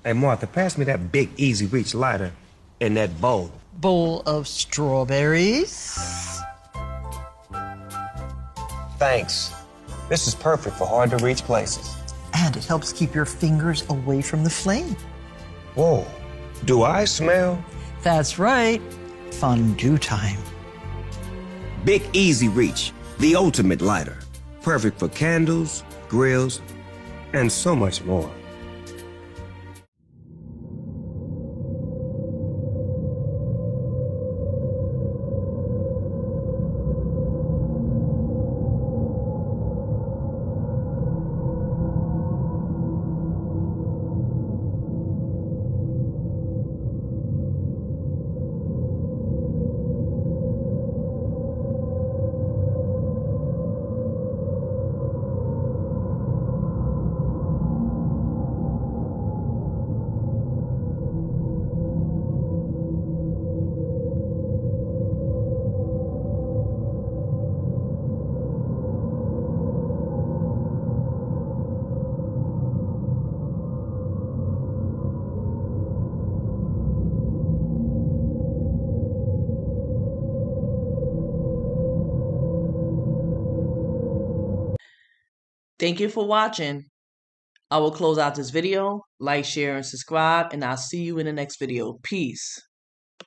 Hey, Martha, pass me that big Easy Reach lighter in that bowl. Bowl of strawberries. Thanks. This is perfect for hard-to-reach places. And it helps keep your fingers away from the flame. Whoa, do I smell? That's right. Fondue time. Big Easy Reach, the ultimate lighter. Perfect for candles, grills, and so much more. Thank you for watching. I will close out this video. Like, share, and subscribe, and I'll see you in the next video. Peace.